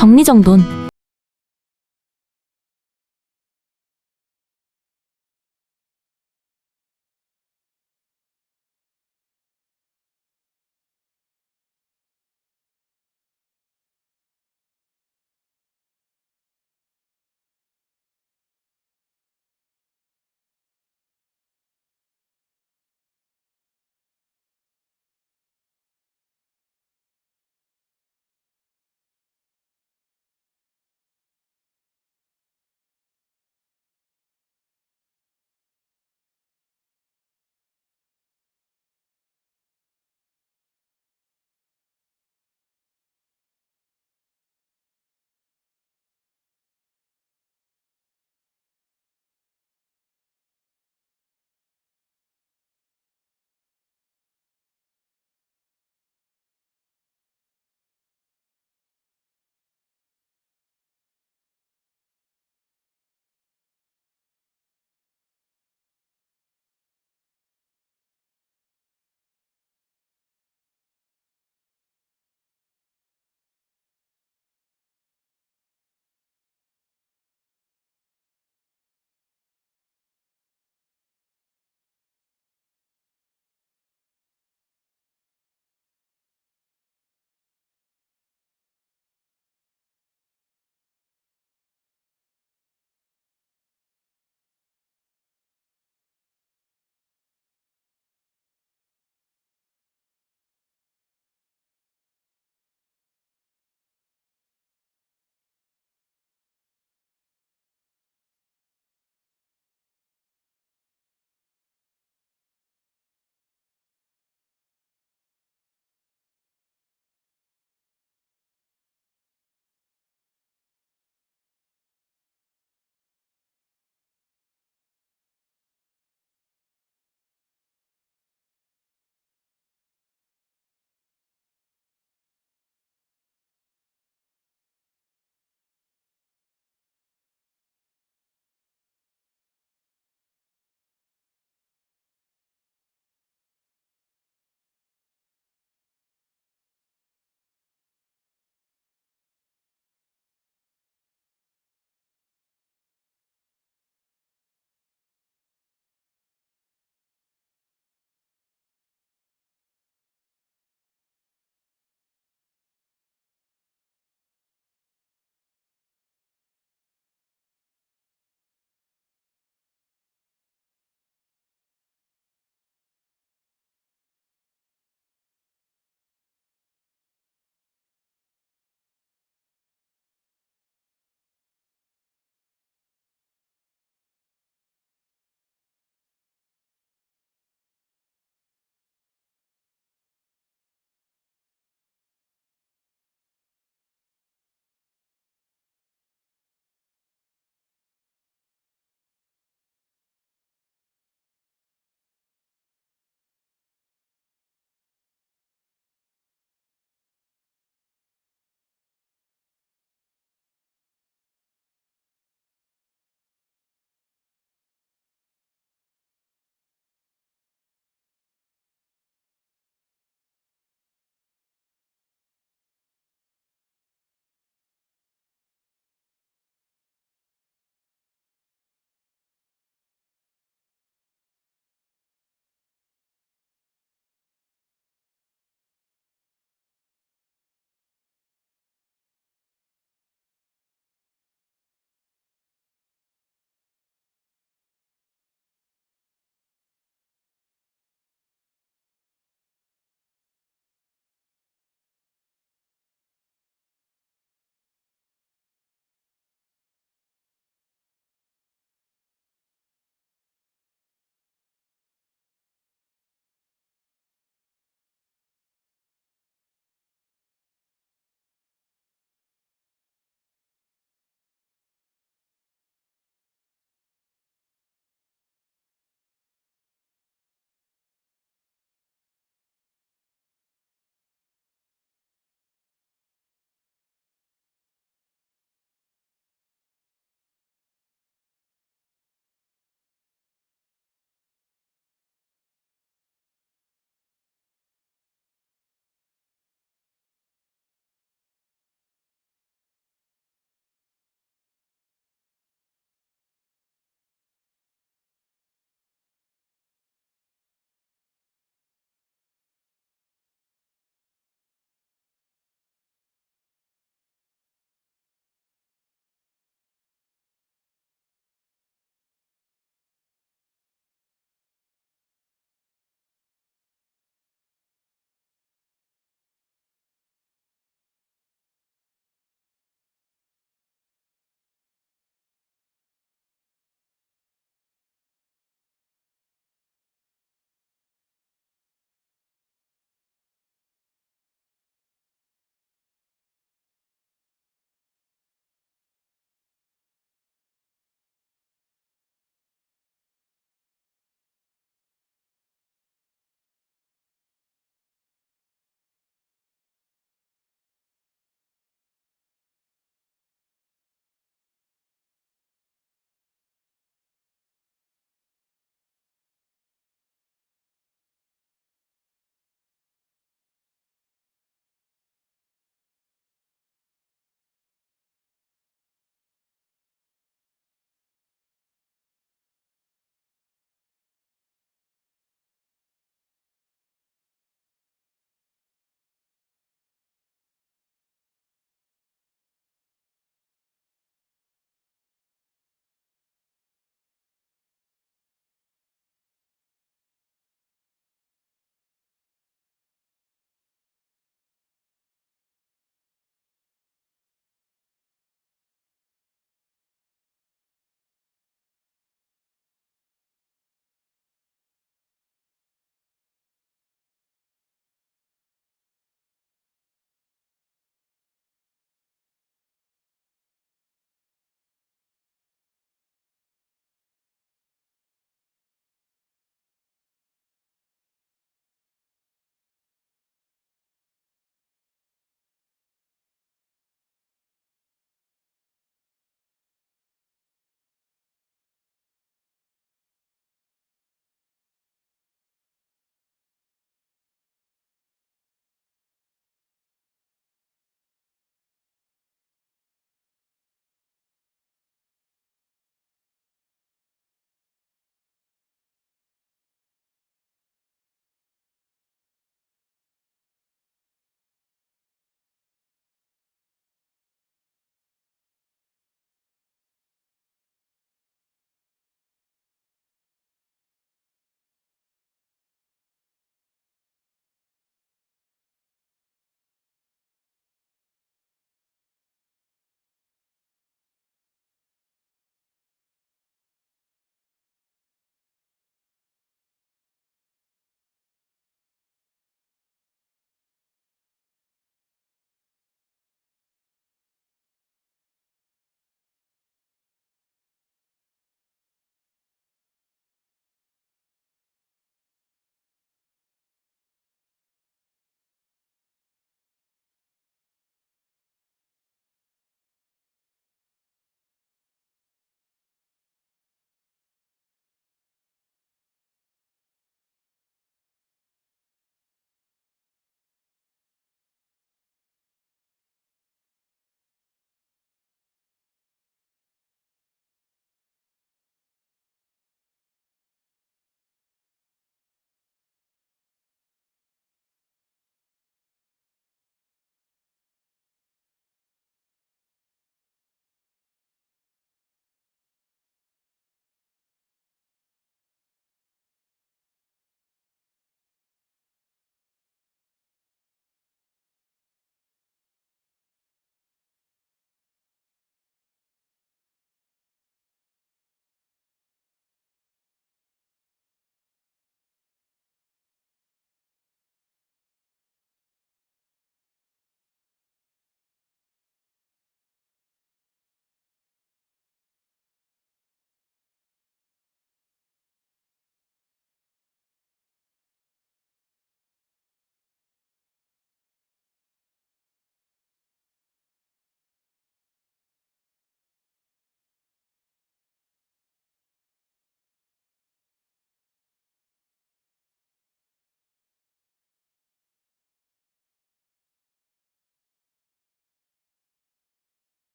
정리정돈.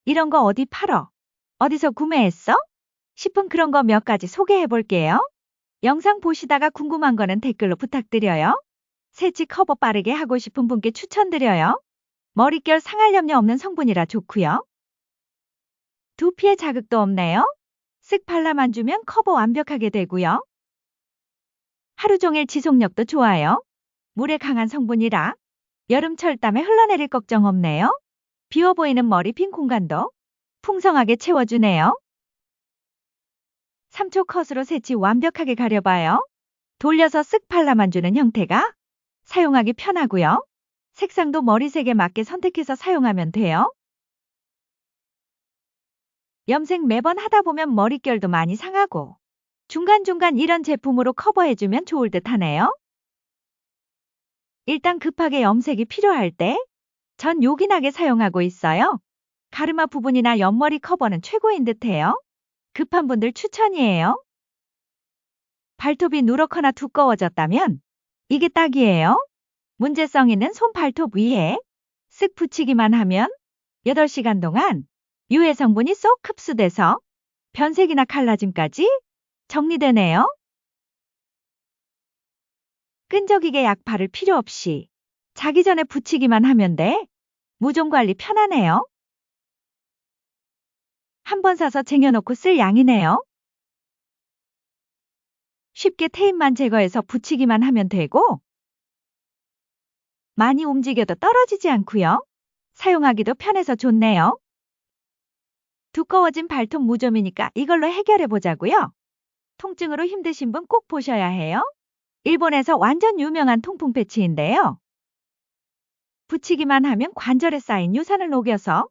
이런 거 어디 팔어? 어디서 구매했어? 싶은 그런 거 몇 가지 소개해 볼게요. 영상 보시다가 궁금한 거는 댓글로 부탁드려요. 새치 커버 빠르게 하고 싶은 분께 추천드려요. 머릿결 상할 염려 없는 성분이라 좋고요. 두피에 자극도 없네요. 쓱 발라만 주면 커버 완벽하게 되고요. 하루 종일 지속력도 좋아요. 물에 강한 성분이라 여름철 땀에 흘러내릴 걱정 없네요. 비어 보이는 머리 빈 공간도 풍성하게 채워주네요. 3초 컷으로 새치 완벽하게 가려봐요. 돌려서 쓱 발라만 주는 형태가 사용하기 편하고요. 색상도 머리색에 맞게 선택해서 사용하면 돼요. 염색 매번 하다 보면 머릿결도 많이 상하고 중간중간 이런 제품으로 커버해주면 좋을 듯 하네요. 일단 급하게 염색이 필요할 때 전 요긴하게 사용하고 있어요. 가르마 부분이나 옆머리 커버는 최고인 듯해요. 급한 분들 추천이에요. 발톱이 누렇거나 두꺼워졌다면 이게 딱이에요. 문제성 있는 손 발톱 위에 쓱 붙이기만 하면 8시간 동안 유해 성분이 쏙 흡수돼서 변색이나 칼라짐까지 정리되네요. 끈적이게 약 바를 필요 없이 자기 전에 붙이기만 하면 돼. 무좀 관리 편하네요. 한 번 사서 쟁여놓고 쓸 양이네요. 쉽게 테잎만 제거해서 붙이기만 하면 되고 많이 움직여도 떨어지지 않고요. 사용하기도 편해서 좋네요. 두꺼워진 발톱 무좀이니까 이걸로 해결해 보자고요. 통증으로 힘드신 분 꼭 보셔야 해요. 일본에서 완전 유명한 통풍 패치인데요. 붙이기만 하면 관절에 쌓인 유산을 녹여서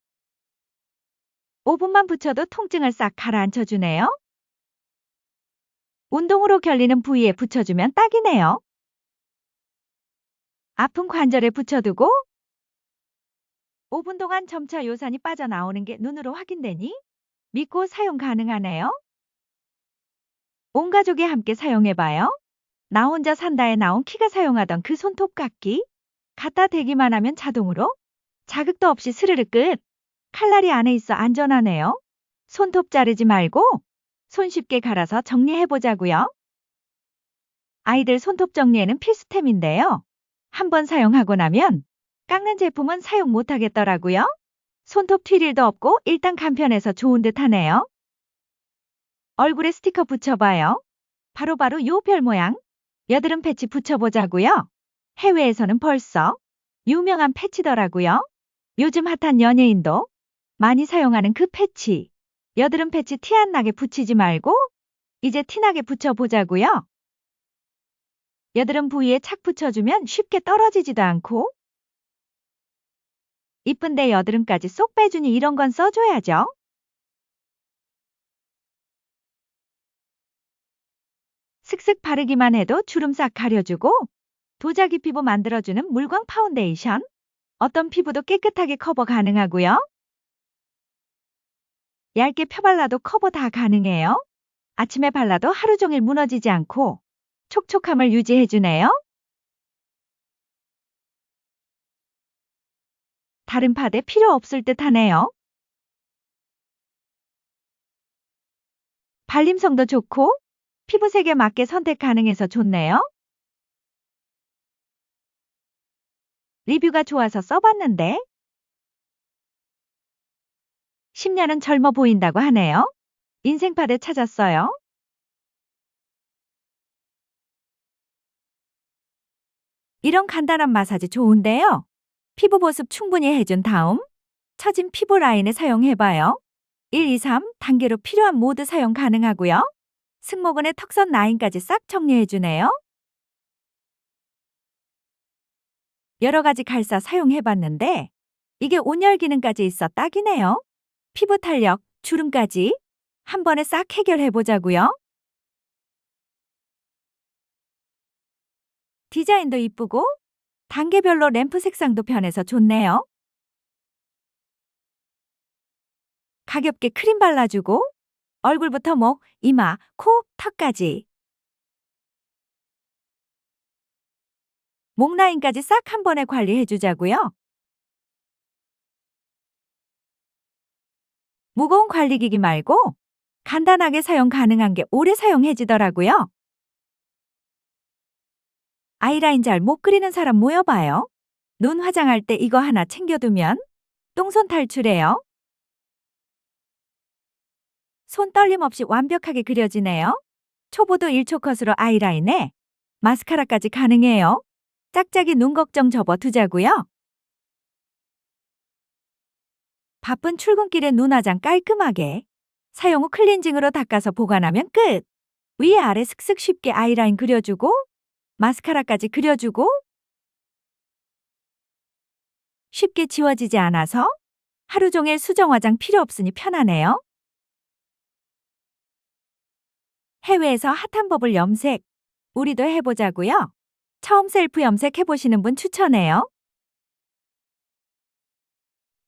5분만 붙여도 통증을 싹 가라앉혀 주네요. 운동으로 결리는 부위에 붙여주면 딱이네요. 아픈 관절에 붙여두고 5분 동안 점차 요산이 빠져나오는 게 눈으로 확인되니 믿고 사용 가능하네요. 온 가족이 함께 사용해봐요. 나 혼자 산다에 나온 키가 사용하던 그 손톱깎이 갖다 대기만 하면 자동으로 자극도 없이 스르르 끝. 칼날이 안에 있어 안전하네요. 손톱 자르지 말고 손쉽게 갈아서 정리해보자고요. 아이들 손톱 정리에는 필수템인데요. 한번 사용하고 나면 깎는 제품은 사용 못하겠더라고요. 손톱 튀릴도 없고 일단 간편해서 좋은 듯 하네요. 얼굴에 스티커 붙여봐요. 바로바로 요 별 모양. 여드름 패치 붙여보자고요. 해외에서는 벌써 유명한 패치더라고요. 요즘 핫한 연예인도 많이 사용하는 그 패치. 여드름 패치 티 안 나게 붙이지 말고 이제 티나게 붙여보자고요. 여드름 부위에 착 붙여주면 쉽게 떨어지지도 않고 이쁜데 여드름까지 쏙 빼주니 이런 건 써줘야죠. 슥슥 바르기만 해도 주름 싹 가려주고 도자기 피부 만들어주는 물광 파운데이션. 어떤 피부도 깨끗하게 커버 가능하고요. 얇게 펴발라도 커버 다 가능해요. 아침에 발라도 하루 종일 무너지지 않고 촉촉함을 유지해주네요. 다른 파데 필요 없을 듯 하네요. 발림성도 좋고 피부색에 맞게 선택 가능해서 좋네요. 리뷰가 좋아서 써봤는데 10년은 젊어 보인다고 하네요. 인생파데 찾았어요. 이런 간단한 마사지 좋은데요. 피부 보습 충분히 해준 다음 처진 피부 라인에 사용해봐요. 1, 2, 3 단계로 필요한 모두 사용 가능하고요. 승모근의 턱선 라인까지 싹 정리해주네요. 여러 가지 갈사 사용해봤는데 이게 온열 기능까지 있어 딱이네요. 피부 탄력, 주름까지 한 번에 싹 해결해보자고요. 디자인도 이쁘고 단계별로 램프 색상도 변해서 좋네요. 가볍게 크림 발라주고 얼굴부터 목, 이마, 코, 턱까지 목 라인까지 싹 한 번에 관리해주자고요. 무거운 관리기기 말고 간단하게 사용 가능한 게 오래 사용해지더라고요. 아이라인 잘 못 그리는 사람 모여봐요. 눈 화장할 때 이거 하나 챙겨두면 똥손 탈출해요. 손 떨림 없이 완벽하게 그려지네요. 초보도 1초 컷으로 아이라인에 마스카라까지 가능해요. 짝짝이 눈 걱정 접어두자고요. 바쁜 출근길에 눈화장 깔끔하게 사용 후 클렌징으로 닦아서 보관하면 끝. 위에 아래 슥슥 쉽게 아이라인 그려주고 마스카라까지 그려주고 쉽게 지워지지 않아서 하루 종일 수정 화장 필요 없으니 편하네요. 해외에서 핫한 버블 염색 우리도 해보자고요. 처음 셀프 염색 해보시는 분 추천해요.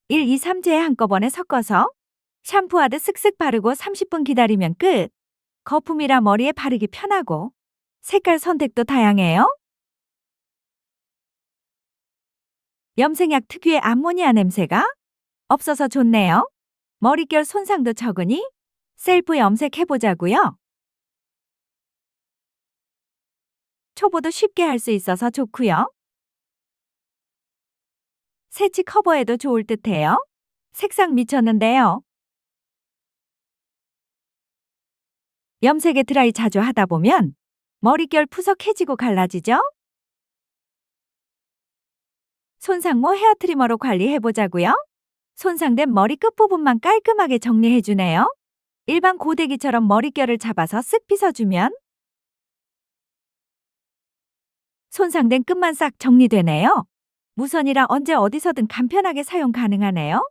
1, 2, 3제 한꺼번에 섞어서 샴푸하듯 쓱쓱 바르고 30분 기다리면 끝. 거품이라 머리에 바르기 편하고 색깔 선택도 다양해요. 염색약 특유의 암모니아 냄새가 없어서 좋네요. 머릿결 손상도 적으니 셀프 염색해보자고요. 초보도 쉽게 할 수 있어서 좋고요. 새치 커버에도 좋을 듯해요. 색상 미쳤는데요. 염색에 드라이 자주 하다 보면 머릿결 푸석해지고 갈라지죠? 손상모 헤어 트리머로 관리해보자고요. 손상된 머리 끝부분만 깔끔하게 정리해주네요. 일반 고데기처럼 머릿결을 잡아서 쓱 빗어주면 손상된 끝만 싹 정리되네요. 무선이라 언제 어디서든 간편하게 사용 가능하네요.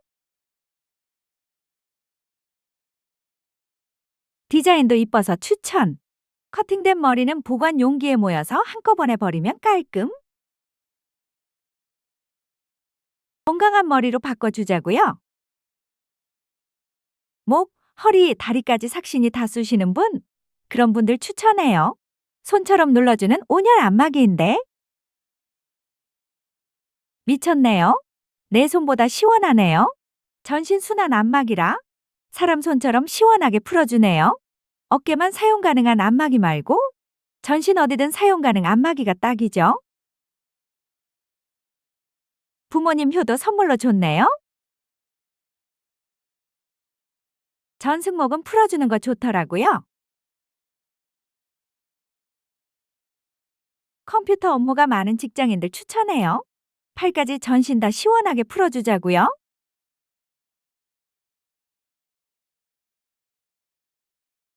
디자인도 이뻐서 추천. 커팅된 머리는 보관 용기에 모여서 한꺼번에 버리면 깔끔. 건강한 머리로 바꿔주자고요. 목, 허리, 다리까지 삭신이 다 쑤시는 분? 그런 분들 추천해요. 손처럼 눌러주는 온열 안마기인데 미쳤네요. 내 손보다 시원하네요. 전신 순환 안마기라 사람 손처럼 시원하게 풀어주네요. 어깨만 사용 가능한 안마기 말고 전신 어디든 사용 가능 안마기가 딱이죠. 부모님 효도 선물로 좋네요. 전승모근 풀어주는 거 좋더라고요. 컴퓨터 업무가 많은 직장인들 추천해요. 팔까지 전신 다 시원하게 풀어주자고요.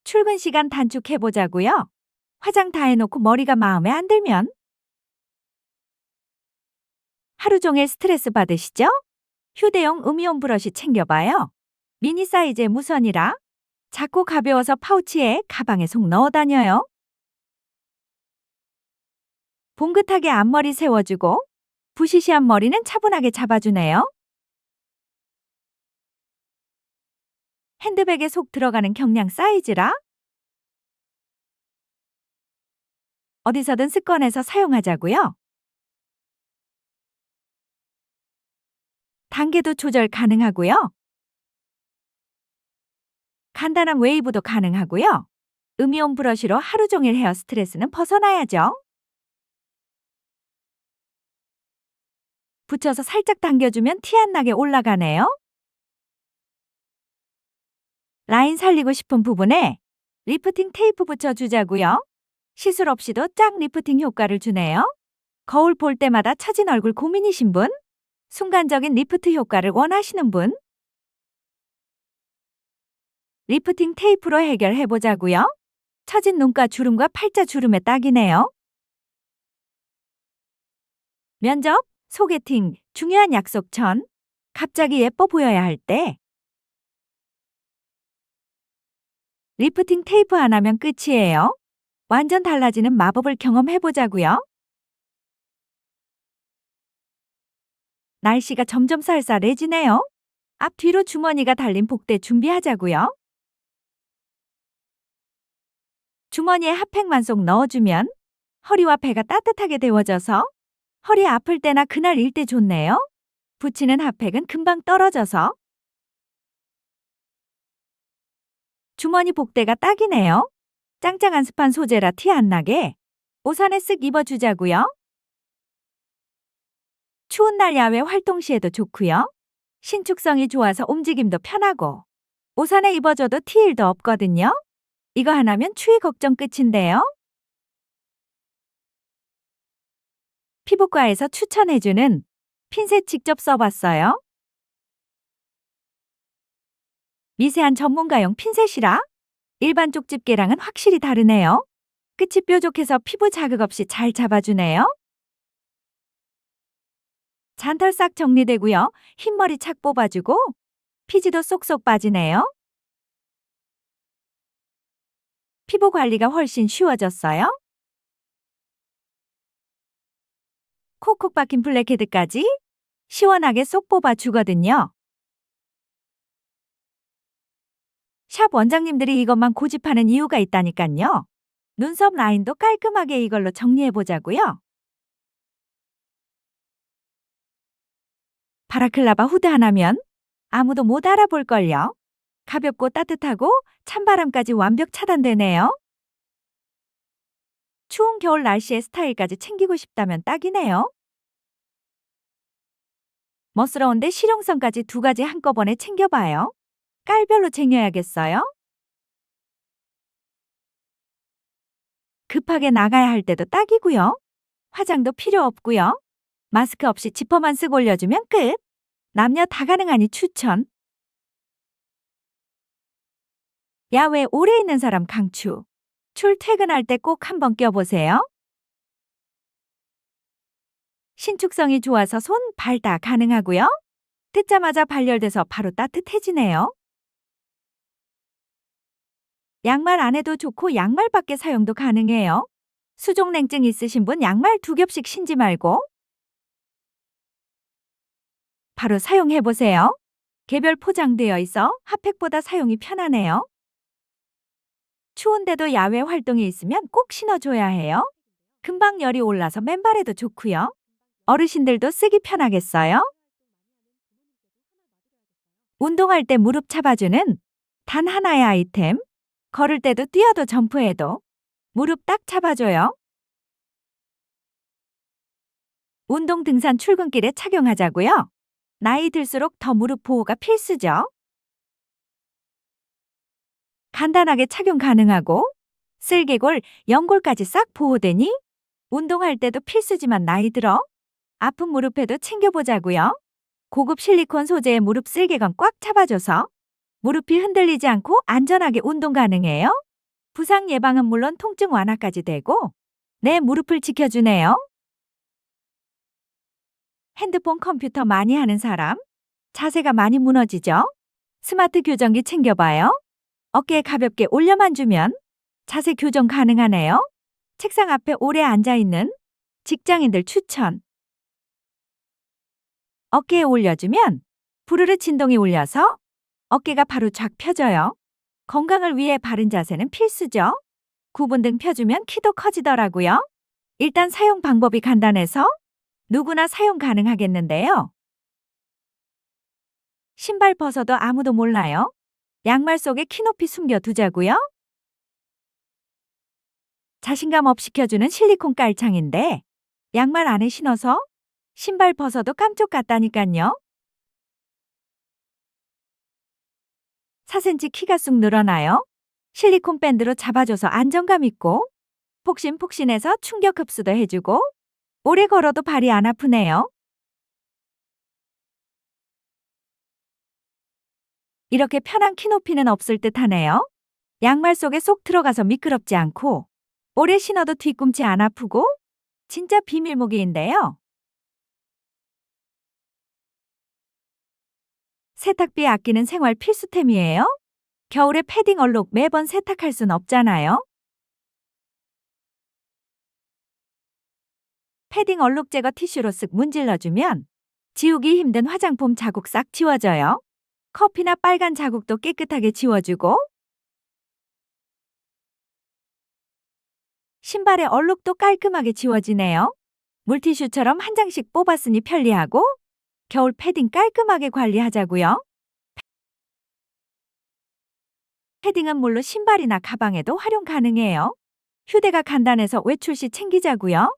출근 시간 단축해보자고요. 화장 다 해놓고 머리가 마음에 안 들면 하루 종일 스트레스 받으시죠? 휴대용 음이온 브러쉬 챙겨봐요. 미니 사이즈의 무선이라 작고 가벼워서 파우치에 가방에 속 넣어 다녀요. 봉긋하게 앞머리 세워주고 부시시한 머리는 차분하게 잡아주네요. 핸드백에 속 들어가는 경량 사이즈라 어디서든 쓱 꺼내서 사용하자고요. 단계도 조절 가능하고요. 간단한 웨이브도 가능하고요. 음이온 브러쉬로 하루 종일 헤어 스트레스는 벗어나야죠. 붙여서 살짝 당겨주면 티 안 나게 올라가네요. 라인 살리고 싶은 부분에 리프팅 테이프 붙여주자고요. 시술 없이도 쫙 리프팅 효과를 주네요. 거울 볼 때마다 처진 얼굴 고민이신 분? 순간적인 리프트 효과를 원하시는 분? 리프팅 테이프로 해결해보자고요. 처진 눈가 주름과 팔자 주름에 딱이네요. 면접, 소개팅, 중요한 약속 전, 갑자기 예뻐 보여야 할 때 리프팅 테이프 안 하면 끝이에요. 완전 달라지는 마법을 경험해보자고요. 날씨가 점점 쌀쌀해지네요. 앞뒤로 주머니가 달린 복대 준비하자고요. 주머니에 핫팩만 쏙 넣어주면 허리와 배가 따뜻하게 데워져서 허리 아플 때나 그날 일 때 좋네요. 붙이는 핫팩은 금방 떨어져서 주머니 복대가 딱이네요. 짱짱한 스판 소재라 티 안 나게 옷 안에 쓱 입어주자고요. 추운 날 야외 활동 시에도 좋고요. 신축성이 좋아서 움직임도 편하고 옷 안에 입어줘도 티일도 없거든요. 이거 하나면 추위 걱정 끝인데요. 피부과에서 추천해주는 핀셋 직접 써봤어요. 미세한 전문가용 핀셋이라 일반 쪽집게랑은 확실히 다르네요. 끝이 뾰족해서 피부 자극 없이 잘 잡아주네요. 잔털 싹 정리되고요. 흰머리 착 뽑아주고 피지도 쏙쏙 빠지네요. 피부 관리가 훨씬 쉬워졌어요. 콕콕 박힌 블랙헤드까지 시원하게 쏙 뽑아주거든요. 샵 원장님들이 이것만 고집하는 이유가 있다니깐요. 눈썹 라인도 깔끔하게 이걸로 정리해보자고요. 바라클라바 후드 하나면 아무도 못 알아볼걸요. 가볍고 따뜻하고 찬바람까지 완벽 차단되네요. 추운 겨울 날씨에 스타일까지 챙기고 싶다면 딱이네요. 멋스러운데 실용성까지 두 가지 한꺼번에 챙겨봐요. 깔별로 챙겨야겠어요. 급하게 나가야 할 때도 딱이고요. 화장도 필요 없고요. 마스크 없이 지퍼만 쓱 올려주면 끝. 남녀 다 가능하니 추천. 야외에 오래 있는 사람 강추. 출퇴근할 때 꼭 한번 껴보세요. 신축성이 좋아서 손, 발 다 가능하고요. 뜯자마자 발열돼서 바로 따뜻해지네요. 양말 안에도 좋고 양말 밖에 사용도 가능해요. 수족냉증 있으신 분 양말 2겹씩 신지 말고 바로 사용해보세요. 개별 포장되어 있어 핫팩보다 사용이 편하네요. 추운데도 야외 활동이 있으면 꼭 신어줘야 해요. 금방 열이 올라서 맨발에도 좋고요. 어르신들도 쓰기 편하겠어요. 운동할 때 무릎 잡아주는 단 하나의 아이템. 걸을 때도 뛰어도 점프해도 무릎 딱 잡아줘요. 운동 등산 출근길에 착용하자고요. 나이 들수록 더 무릎 보호가 필수죠. 간단하게 착용 가능하고 쓸개골, 연골까지 싹 보호되니 운동할 때도 필수지만 나이 들어 아픈 무릎에도 챙겨보자고요. 고급 실리콘 소재의 무릎 쓸개건 꽉 잡아줘서 무릎이 흔들리지 않고 안전하게 운동 가능해요. 부상 예방은 물론 통증 완화까지 되고 내 무릎을 지켜주네요. 핸드폰, 컴퓨터 많이 하는 사람, 자세가 많이 무너지죠? 스마트 교정기 챙겨봐요. 어깨에 가볍게 올려만 주면 자세 교정 가능하네요. 책상 앞에 오래 앉아있는 직장인들 추천. 어깨에 올려주면 부르르 진동이 울려서 어깨가 바로 쫙 펴져요. 건강을 위해 바른 자세는 필수죠. 구분 등 펴주면 키도 커지더라고요. 일단 사용 방법이 간단해서 누구나 사용 가능하겠는데요. 신발 벗어도 아무도 몰라요. 양말 속에 키높이 숨겨두자고요. 자신감 업 시켜주는 실리콘 깔창인데 양말 안에 신어서 신발 벗어도 깜짝 같다니깐요. 4cm 키가 쑥 늘어나요. 실리콘 밴드로 잡아줘서 안정감 있고 폭신폭신해서 충격 흡수도 해주고 오래 걸어도 발이 안 아프네요. 이렇게 편한 키높이는 없을 듯 하네요. 양말 속에 쏙 들어가서 미끄럽지 않고 오래 신어도 뒤꿈치 안 아프고 진짜 비밀무기인데요. 세탁비 아끼는 생활 필수템이에요. 겨울에 패딩 얼룩 매번 세탁할 순 없잖아요. 패딩 얼룩 제거 티슈로 쓱 문질러주면 지우기 힘든 화장품 자국 싹 지워져요. 커피나 빨간 자국도 깨끗하게 지워주고 신발의 얼룩도 깔끔하게 지워지네요. 물티슈처럼 한 장씩 뽑았으니 편리하고 겨울 패딩 깔끔하게 관리하자고요. 패딩은 물론 신발이나 가방에도 활용 가능해요. 휴대가 간단해서 외출 시 챙기자고요.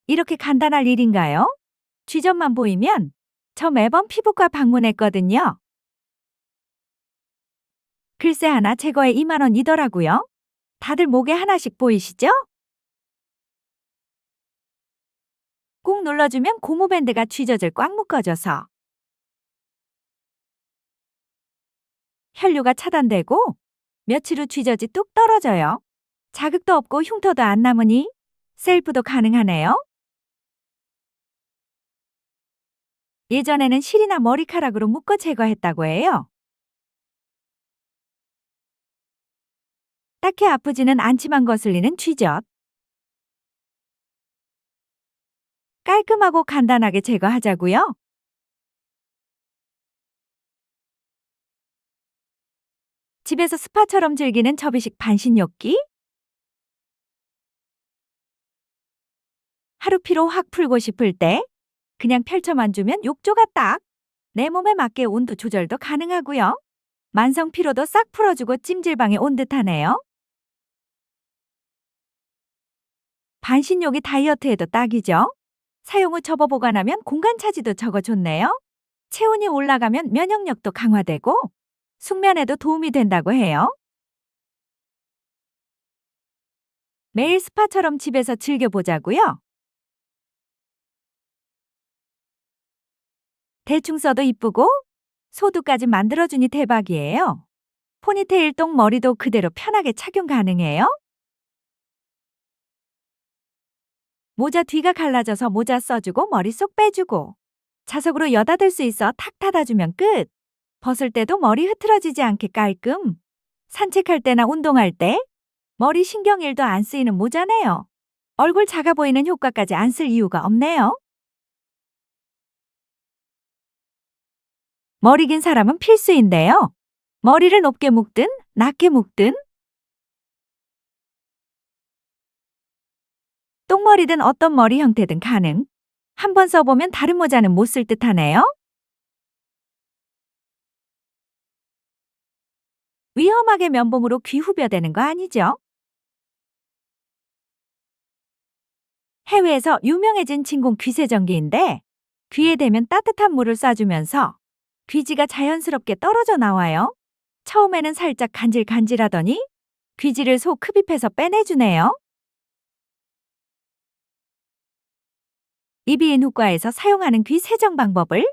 이렇게 간단할 일인가요? 쥐점만 보이면 저 매번 피부과 방문했거든요. 글쎄 하나 제거에 2만 원이더라고요. 다들 목에 하나씩 보이시죠? 꾹 눌러주면 고무밴드가 쥐젖을 꽉 묶어줘서 혈류가 차단되고 며칠 후 쥐젖이 뚝 떨어져요. 자극도 없고 흉터도 안 남으니 셀프도 가능하네요. 예전에는 실이나 머리카락으로 묶어 제거했다고 해요. 딱히 아프지는 않지만 거슬리는 쥐젖. 깔끔하고 간단하게 제거하자고요. 집에서 스파처럼 즐기는 접이식 반신욕기. 하루 피로 확 풀고 싶을 때 그냥 펼쳐만 주면 욕조가 딱. 내 몸에 맞게 온도 조절도 가능하고요. 만성 피로도 싹 풀어주고 찜질방에 온 듯하네요. 반신욕이 다이어트에도 딱이죠. 사용 후 접어 보관하면 공간 차지도 적어 좋네요. 체온이 올라가면 면역력도 강화되고 숙면에도 도움이 된다고 해요. 매일 스파처럼 집에서 즐겨보자고요. 대충 써도 이쁘고 소두까지 만들어주니 대박이에요. 포니테일 똥 머리도 그대로 편하게 착용 가능해요. 모자 뒤가 갈라져서 모자 써주고 머리 쏙 빼주고 자석으로 여닫을 수 있어 탁 닫아주면 끝. 벗을 때도 머리 흐트러지지 않게 깔끔. 산책할 때나 운동할 때 머리 신경 1도 안 쓰이는 모자네요. 얼굴 작아 보이는 효과까지 안 쓸 이유가 없네요. 머리 긴 사람은 필수인데요. 머리를 높게 묶든 낮게 묶든 똥머리든 어떤 머리 형태든 가능. 한번 써보면 다른 모자는 못 쓸 듯하네요. 위험하게 면봉으로 귀 후벼대는 거 아니죠? 해외에서 유명해진 진공 귀세정기인데 귀에 대면 따뜻한 물을 쏴주면서 귀지가 자연스럽게 떨어져 나와요. 처음에는 살짝 간질간질하더니 귀지를 속 흡입해서 빼내주네요. 이비인 후과에서 사용하는 귀 세정 방법을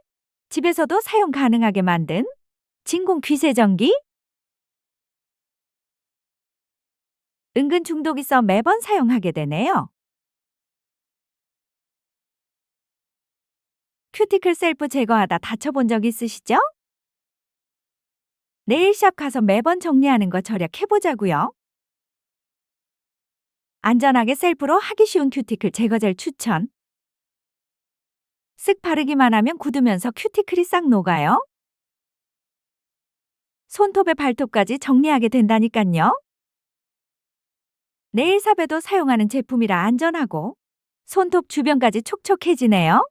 집에서도 사용 가능하게 만든 진공 귀세정기. 은근 중독 있어 매번 사용하게 되네요. 큐티클 셀프 제거하다 다쳐본 적 있으시죠? 네일샵 가서 매번 정리하는 거 절약해보자고요. 안전하게 셀프로 하기 쉬운 큐티클 제거젤 추천. 쓱 바르기만 하면 굳으면서 큐티클이 싹 녹아요. 손톱에 발톱까지 정리하게 된다니깐요. 네일샵에도 사용하는 제품이라 안전하고 손톱 주변까지 촉촉해지네요.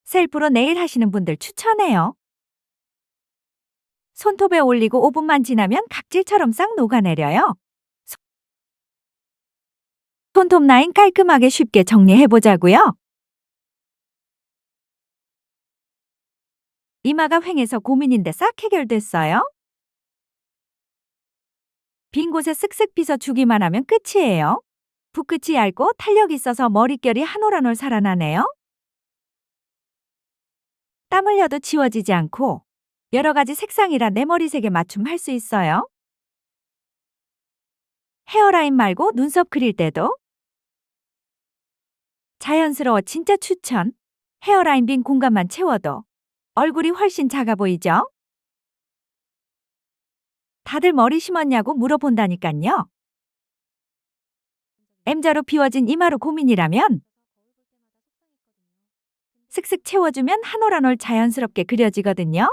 셀프로 네일 하시는 분들 추천해요. 손톱에 올리고 5분만 지나면 각질처럼 싹 녹아내려요. 손톱 라인 깔끔하게 쉽게 정리해보자고요. 이마가 휑해서 고민인데 싹 해결됐어요. 빈 곳에 쓱쓱 빗어 주기만 하면 끝이에요. 붓끝이 얇고 탄력 있어서 머릿결이 한 올 한 올 살아나네요. 땀 흘려도 지워지지 않고 여러 가지 색상이라 내 머리색에 맞춤할 수 있어요. 헤어라인 말고 눈썹 그릴 때도 자연스러워 진짜 추천. 헤어라인 빈 공간만 채워도 얼굴이 훨씬 작아 보이죠? 다들 머리 심었냐고 물어본다니깐요. M자로 비워진 이마로 고민이라면 슥슥 채워주면 한 올 한 올 자연스럽게 그려지거든요.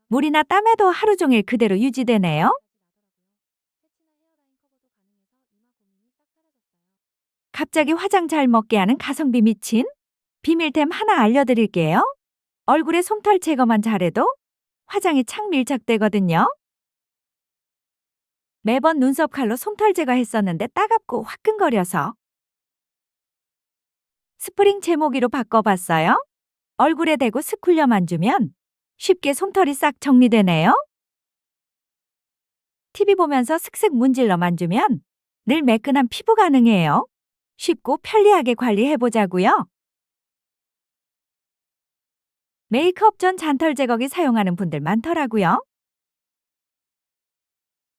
물이나 땀에도 하루 종일 그대로 유지되네요. 갑자기 화장 잘 먹게 하는 가성비 미친 비밀템 하나 알려드릴게요. 얼굴에 솜털 제거만 잘해도 화장이 착 밀착되거든요. 매번 눈썹 칼로 솜털 제거했었는데 따갑고 화끈거려서 스프링 제모기로 바꿔봤어요. 얼굴에 대고 스쿨려만 주면 쉽게 솜털이 싹 정리되네요. TV 보면서 슥슥 문질러 만주면 늘 매끈한 피부 가능해요. 쉽고 편리하게 관리해보자고요. 메이크업 전 잔털 제거기 사용하는 분들 많더라고요.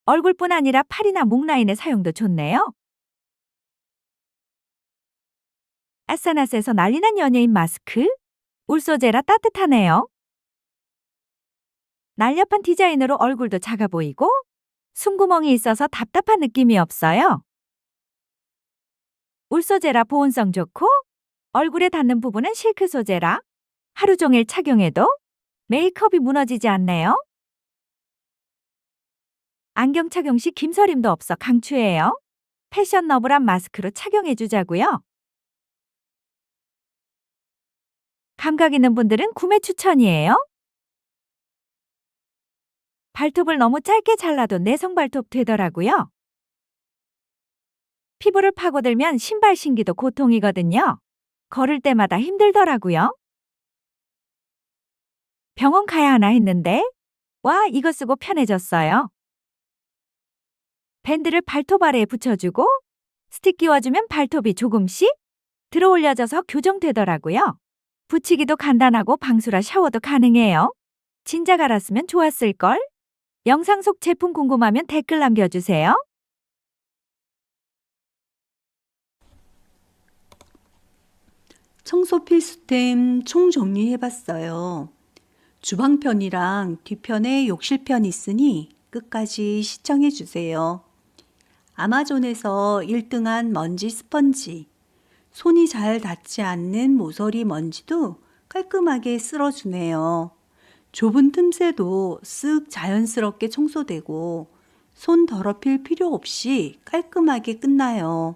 얼굴뿐 아니라 팔이나 목 라인의 사용도 좋네요. 아싸나스에서 난리난 연예인 마스크. 울 소재라 따뜻하네요. 날렵한 디자인으로 얼굴도 작아 보이고 숨구멍이 있어서 답답한 느낌이 없어요. 울 소재라 보온성 좋고 얼굴에 닿는 부분은 실크 소재라 하루 종일 착용해도 메이크업이 무너지지 않네요. 안경 착용 시 김서림도 없어 강추해요. 패셔너블한 마스크로 착용해주자고요. 감각 있는 분들은 구매 추천이에요. 발톱을 너무 짧게 잘라도 내성 발톱 되더라고요. 피부를 파고들면 신발 신기도 고통이거든요. 걸을 때마다 힘들더라고요. 병원 가야 하나 했는데 와, 이거 쓰고 편해졌어요. 밴드를 발톱 아래에 붙여주고 스틱 끼워주면 발톱이 조금씩 들어올려져서 교정되더라고요. 붙이기도 간단하고 방수라 샤워도 가능해요. 진작 알았으면 좋았을걸? 영상 속 제품 궁금하면 댓글 남겨주세요. 청소 필수템 총 정리해봤어요. 주방편이랑 뒤편에 욕실편 있으니 끝까지 시청해주세요. 아마존에서 1등한 먼지 스펀지, 손이 잘 닿지 않는 모서리 먼지도 깔끔하게 쓸어주네요. 좁은 틈새도 쓱 자연스럽게 청소되고 손 더럽힐 필요 없이 깔끔하게 끝나요.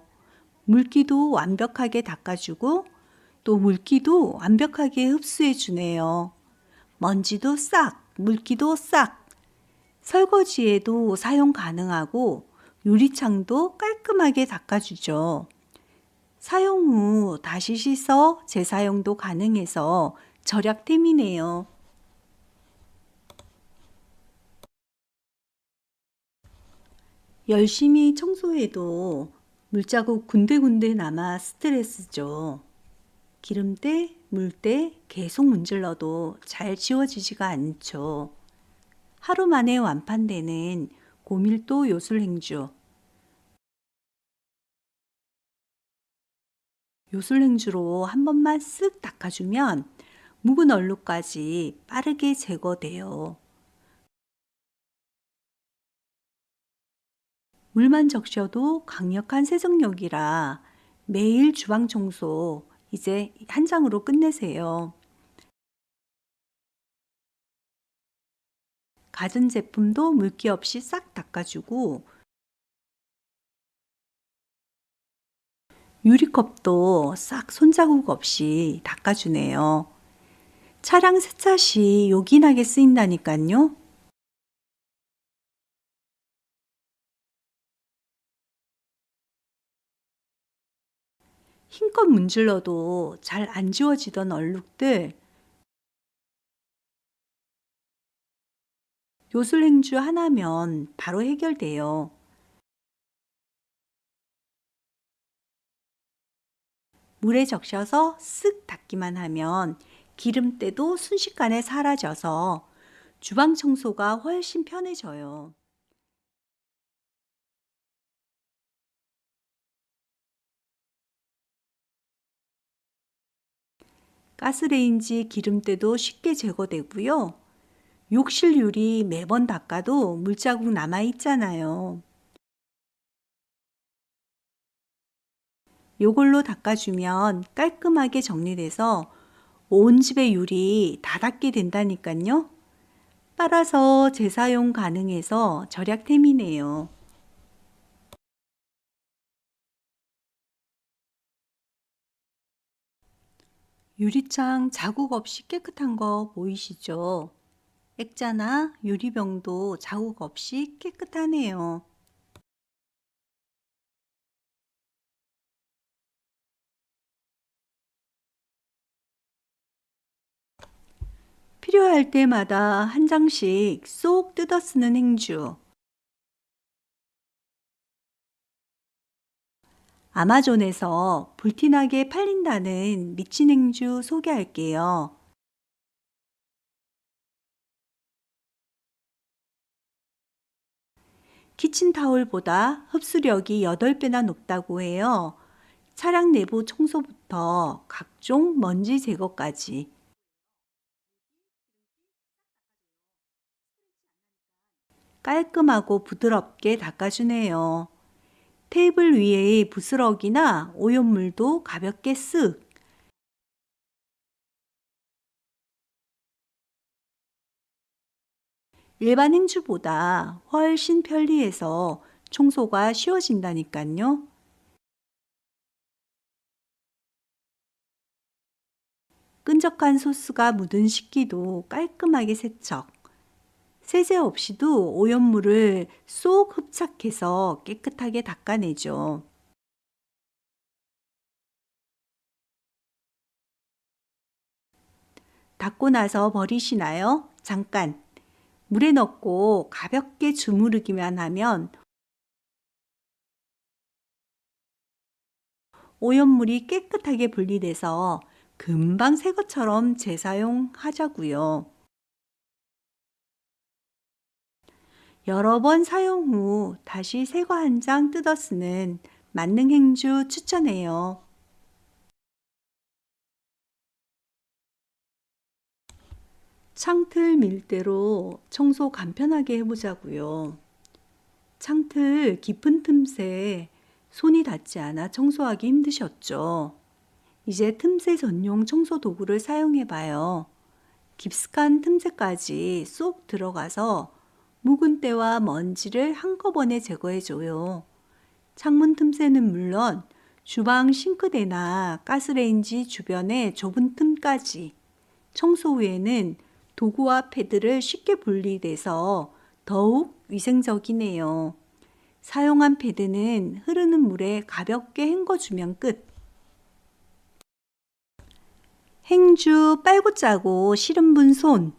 물기도 완벽하게 닦아주고 또 물기도 완벽하게 흡수해주네요. 먼지도 싹, 물기도 싹. 설거지에도 사용 가능하고 유리창도 깔끔하게 닦아주죠. 사용 후 다시 씻어 재사용도 가능해서 절약템이네요. 열심히 청소해도 물자국 군데군데 남아 스트레스죠. 기름때, 물때 계속 문질러도 잘 지워지지가 않죠. 하루 만에 완판되는 고밀도 요술행주. 요술행주로 한 번만 쓱 닦아주면 묵은 얼룩까지 빠르게 제거돼요. 물만 적셔도 강력한 세정력이라 매일 주방 청소 이제 한 장으로 끝내세요. 가전제품도 물기 없이 싹 닦아주고 유리컵도 싹 손자국 없이 닦아주네요. 차량 세차 시 요긴하게 쓰인다니까요. 힘껏 문질러도 잘 안 지워지던 얼룩들 요술행주 하나면 바로 해결돼요. 물에 적셔서 쓱 닦기만 하면 기름때도 순식간에 사라져서 주방 청소가 훨씬 편해져요. 가스레인지 기름때도 쉽게 제거되고요. 욕실 유리 매번 닦아도 물자국 남아 있잖아요. 요걸로 닦아주면 깔끔하게 정리돼서 온 집의 유리 다 닦게 된다니까요. 빨아서 재사용 가능해서 절약템이네요. 유리창 자국 없이 깨끗한 거 보이시죠? 액자나 유리병도 자국 없이 깨끗하네요. 필요할 때마다 한 장씩 쏙 뜯어 쓰는 행주. 아마존에서 불티나게 팔린다는 미친 행주 소개할게요. 키친타올보다 흡수력이 8배나 높다고 해요. 차량 내부 청소부터 각종 먼지 제거까지. 깔끔하고 부드럽게 닦아주네요. 테이블 위의 부스러기나 오염물도 가볍게 쓱. 일반 행주보다 훨씬 편리해서 청소가 쉬워진다니까요. 끈적한 소스가 묻은 식기도 깔끔하게 세척. 세제 없이도 오염물을 쏙 흡착해서 깨끗하게 닦아내죠. 닦고 나서 버리시나요? 잠깐. 물에 넣고 가볍게 주무르기만 하면 오염물이 깨끗하게 분리돼서 금방 새 것처럼 재사용하자고요. 여러 번 사용 후 다시 새 거 한 장 뜯어 쓰는 만능 행주 추천해요. 창틀 밀대로 청소 간편하게 해보자고요. 창틀 깊은 틈새에 손이 닿지 않아 청소하기 힘드셨죠? 이제 틈새 전용 청소 도구를 사용해봐요. 깊숙한 틈새까지 쏙 들어가서 묵은 때와 먼지를 한꺼번에 제거해줘요. 창문 틈새는 물론 주방 싱크대나 가스레인지 주변의 좁은 틈까지. 청소 후에는 도구와 패드를 쉽게 분리돼서 더욱 위생적이네요. 사용한 패드는 흐르는 물에 가볍게 헹궈주면 끝. 행주 빨고 짜고 시름 분 손.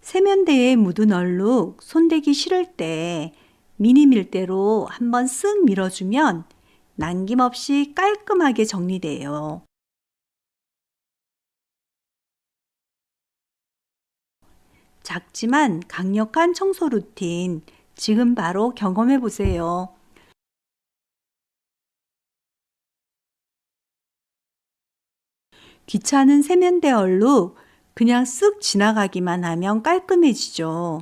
세면대에 묻은 얼룩 손대기 싫을 때 미니 밀대로 한번 쓱 밀어주면 남김없이 깔끔하게 정리돼요. 작지만 강력한 청소 루틴 지금 바로 경험해 보세요. 귀찮은 세면대 얼룩 그냥 쓱 지나가기만 하면 깔끔해지죠.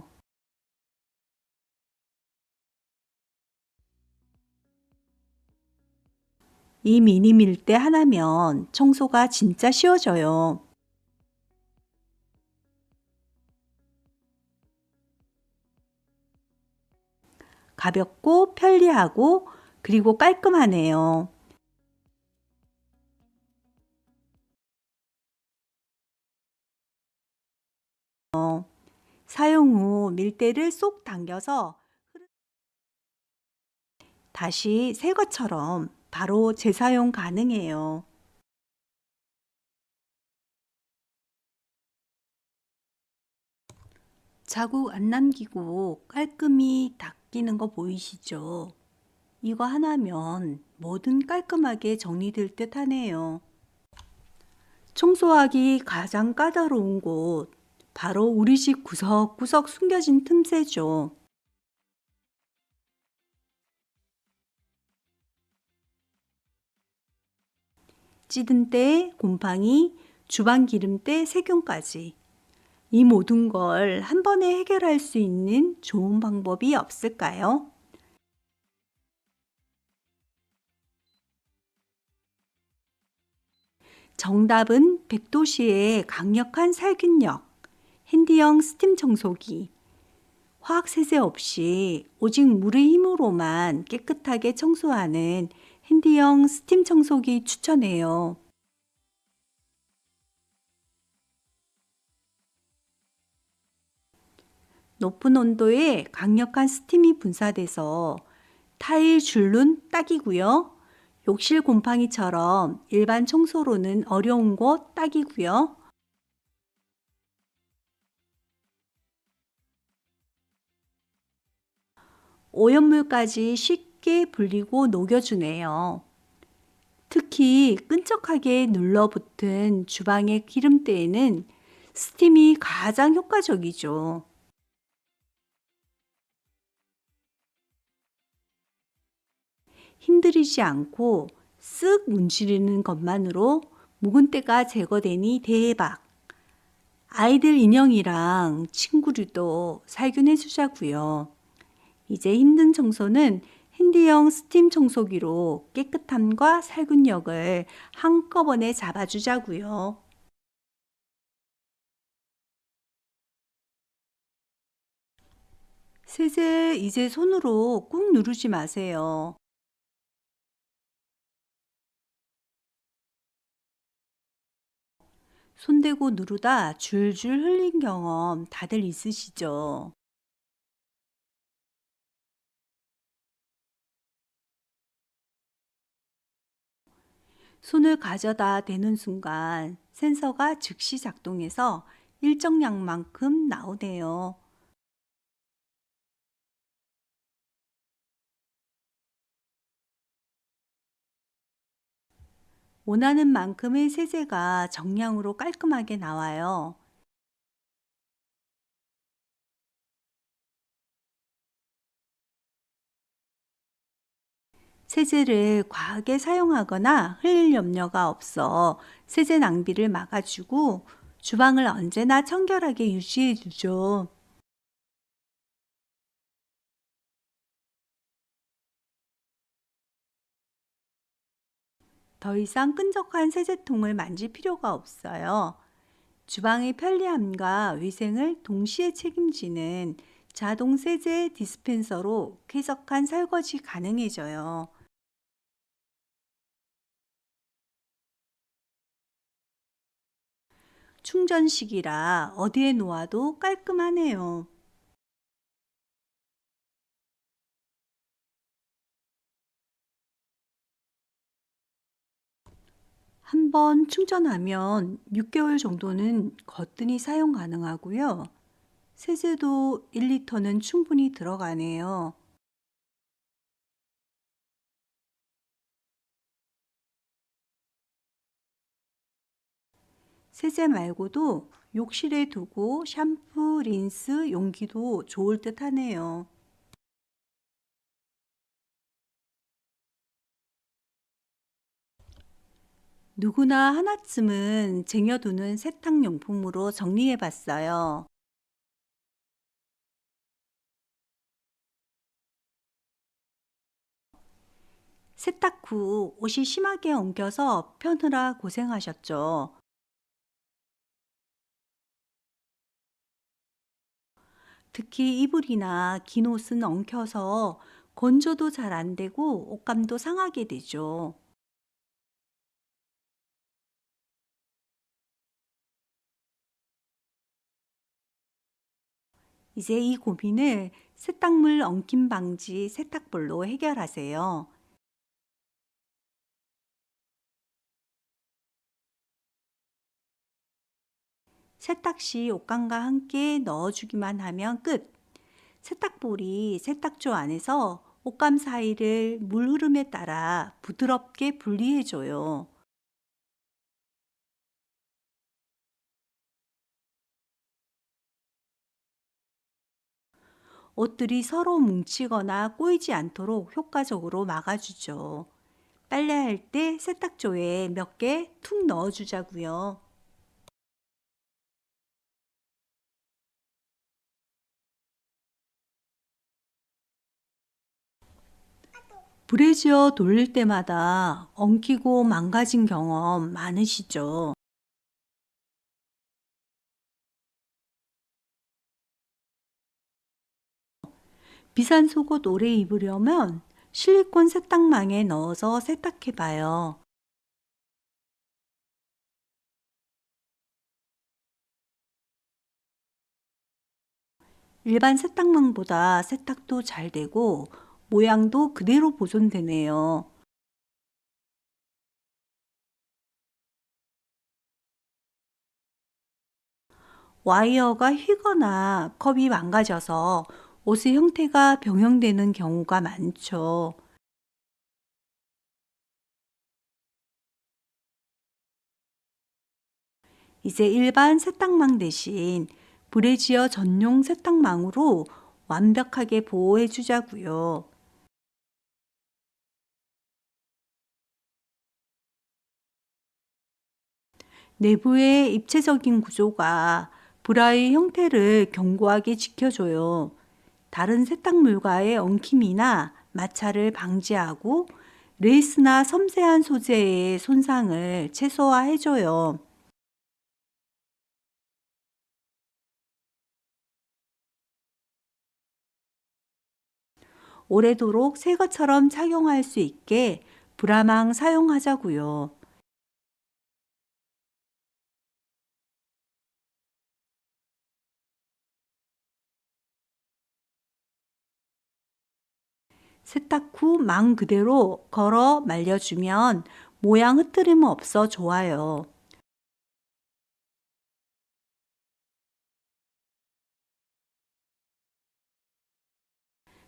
이 미니 밀대 하나면 청소가 진짜 쉬워져요. 가볍고 편리하고 그리고 깔끔하네요. 사용 후 밀대를 쏙 당겨서 다시 새 것처럼 바로 재사용 가능해요. 자국 안 남기고 깔끔히 닦이는 거 보이시죠? 이거 하나면 뭐든 깔끔하게 정리될 듯 하네요. 청소하기 가장 까다로운 곳, 바로 우리 집 구석구석 숨겨진 틈새죠. 찌든 때, 곰팡이, 주방 기름때, 세균까지. 이 모든 걸 한 번에 해결할 수 있는 좋은 방법이 없을까요? 정답은 100도씨의 강력한 살균력, 핸디형 스팀 청소기, 화학 세제 없이 오직 물의 힘으로만 깨끗하게 청소하는 핸디형 스팀 청소기 추천해요. 높은 온도에 강력한 스팀이 분사돼서 타일 줄눈 딱이고요. 욕실 곰팡이처럼 일반 청소로는 어려운 곳 딱이고요. 오염물까지 쉽게 불리고 녹여주네요. 특히 끈적하게 눌러붙은 주방의 기름때에는 스팀이 가장 효과적이죠. 힘들이지 않고 쓱 문지르는 것만으로 묵은 때가 제거되니 대박. 아이들 인형이랑 친구류도 살균해 주자고요. 이제 힘든 청소는 핸디형 스팀 청소기로 깨끗함과 살균력을 한꺼번에 잡아주자고요. 세제 이제 손으로 꾹 누르지 마세요. 손대고 누르다 줄줄 흘린 경험 다들 있으시죠? 손을 가져다 대는 순간 센서가 즉시 작동해서 일정량만큼 나오네요. 원하는 만큼의 세제가 정량으로 깔끔하게 나와요. 세제를 과하게 사용하거나 흘릴 염려가 없어 세제 낭비를 막아주고 주방을 언제나 청결하게 유지해주죠. 더 이상 끈적한 세제통을 만질 필요가 없어요. 주방의 편리함과 위생을 동시에 책임지는 자동 세제 디스펜서로 쾌적한 설거지 가능해져요. 충전식이라 어디에 놓아도 깔끔하네요. 한 번 충전하면 6개월 정도는 거뜬히 사용 가능하고요. 세제도 1리터는 충분히 들어가네요. 세제 말고도 욕실에 두고 샴푸, 린스, 용기도 좋을 듯 하네요. 누구나 하나쯤은 쟁여두는 세탁용품으로 정리해 봤어요. 세탁 후 옷이 심하게 엉켜서 펴느라 고생하셨죠. 특히 이불이나 긴 옷은 엉켜서 건조도 잘 안 되고 옷감도 상하게 되죠. 이제 이 고민을 세탁물 엉킴 방지 세탁볼로 해결하세요. 세탁 시 옷감과 함께 넣어주기만 하면 끝. 세탁볼이 세탁조 안에서 옷감 사이를 물 흐름에 따라 부드럽게 분리해줘요. 옷들이 서로 뭉치거나 꼬이지 않도록 효과적으로 막아주죠. 빨래할 때 세탁조에 몇 개 툭 넣어주자고요. 브래지어 돌릴 때마다 엉키고 망가진 경험 많으시죠? 비싼 속옷 오래 입으려면 실리콘 세탁망에 넣어서 세탁해 봐요. 일반 세탁망보다 세탁도 잘 되고 모양도 그대로 보존되네요. 와이어가 휘거나 컵이 망가져서 옷의 형태가 변형되는 경우가 많죠. 이제 일반 세탁망 대신 브래지어 전용 세탁망으로 완벽하게 보호해 주자고요. 내부의 입체적인 구조가 브라의 형태를 견고하게 지켜줘요. 다른 세탁물과의 엉킴이나 마찰을 방지하고 레이스나 섬세한 소재의 손상을 최소화해줘요. 오래도록 새 것처럼 착용할 수 있게 브라망 사용하자고요. 세탁 후 망 그대로 걸어 말려주면 모양 흐트림 없어 좋아요.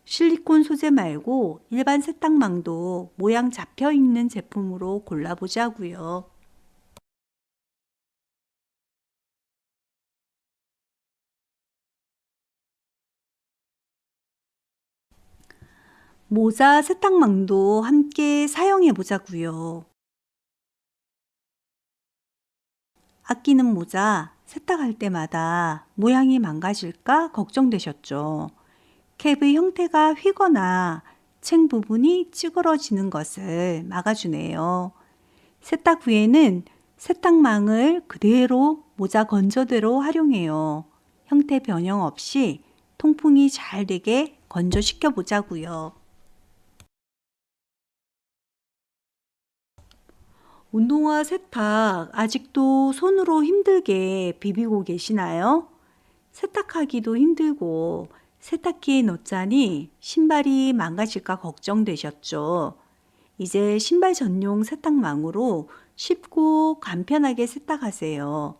실리콘 소재 말고 일반 세탁망도 모양 잡혀 있는 제품으로 골라보자고요. 모자 세탁망도 함께 사용해 보자고요. 아끼는 모자 세탁할 때마다 모양이 망가질까 걱정되셨죠? 캡의 형태가 휘거나 챙 부분이 찌그러지는 것을 막아주네요. 세탁 후에는 세탁망을 그대로 모자 건조대로 활용해요. 형태 변형 없이 통풍이 잘 되게 건조시켜 보자고요. 운동화 세탁 아직도 손으로 힘들게 비비고 계시나요? 세탁하기도 힘들고 세탁기에 넣자니 신발이 망가질까 걱정되셨죠. 이제 신발 전용 세탁망으로 쉽고 간편하게 세탁하세요.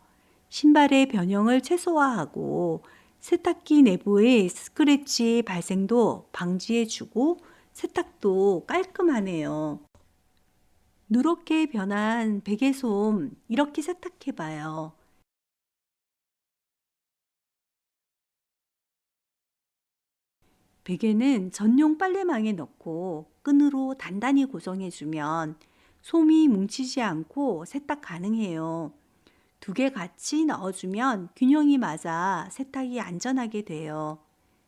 신발의 변형을 최소화하고 세탁기 내부의 스크래치 발생도 방지해주고 세탁도 깔끔하네요. 누렇게 변한 베개솜 이렇게 세탁해봐요. 베개는 전용 빨래망에 넣고 끈으로 단단히 고정해주면 솜이 뭉치지 않고 세탁 가능해요. 두 개 같이 넣어주면 균형이 맞아 세탁이 안전하게 돼요.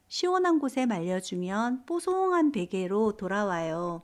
시원한 곳에 말려주면 뽀송한 베개로 돌아와요.